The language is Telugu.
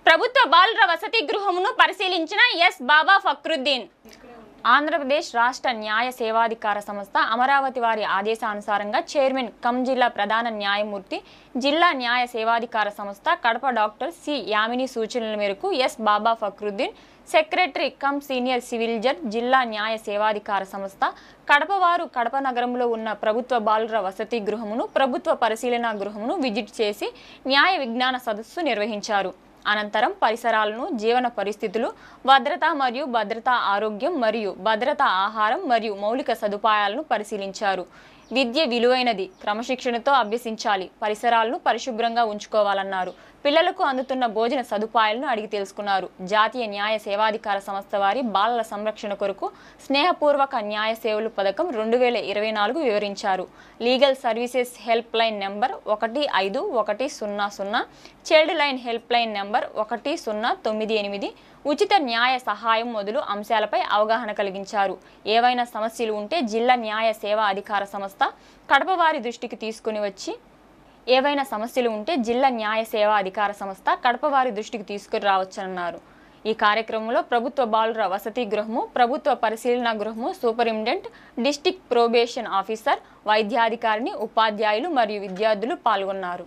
ప్రభుత్వ బాలుర వసతి గృహమును పరిశీలించిన ఎస్ బాబా ఫక్రుద్దీన్. ఆంధ్రప్రదేశ్ రాష్ట్ర న్యాయ సేవాధికార సంస్థ అమరావతి వారి ఆదేశానుసారంగా చైర్మన్ కమ్ జిల్లా ప్రధాన న్యాయమూర్తి జిల్లా న్యాయ సేవాధికార సంస్థ కడప డాక్టర్ సి యామిని సూచనల మేరకు S Baba Fakhruddin secretary cum senior civil judge జిల్లా న్యాయ సేవాధికార సంస్థ కడప వారు కడప నగరంలో ఉన్న ప్రభుత్వ బాలుర వసతి గృహమును ప్రభుత్వ పరిశీలనా గృహమును విజిట్ చేసి న్యాయ విజ్ఞాన సదస్సు నిర్వహించారు. అనంతరం పరిసరాలను, జీవన పరిస్థితులు, భద్రత ఆరోగ్యం మరియు భద్రత ఆహారం మరియు మౌలిక సదుపాయాలను పరిశీలించారు. విద్య విలువైనది, క్రమశిక్షణతో అభ్యసించాలి, పరిసరాలను పరిశుభ్రంగా ఉంచుకోవాలన్నారు. పిల్లలకు అందుతున్న భోజన సదుపాయాలను అడిగి తెలుసుకున్నారు. జాతీయ న్యాయ సేవాధికార సంస్థ వారి బాలల సంరక్షణ కొరకు స్నేహపూర్వక న్యాయ సేవలు పథకం 2024 వివరించారు. Legal services help line number 1500, child line help line number 1098, ఉచిత న్యాయ సహాయం మొదలు అంశాలపై అవగాహన కలిగించారు. ఏవైనా సమస్యలు ఉంటే జిల్లా న్యాయ సేవా అధికార సంస్థ కడప వారి దృష్టికి తీసుకుని రావచ్చన్నారు. ఈ కార్యక్రమంలో ప్రభుత్వ బాలుర వసతి గృహము, ప్రభుత్వ పరిశీలనా గృహము సూపరింటెండెంట్, డిస్ట్రిక్ట్ ప్రొబేషన్ ఆఫీసర్, వైద్యాధికారిని, ఉపాధ్యాయులు మరియు విద్యార్థులు పాల్గొన్నారు.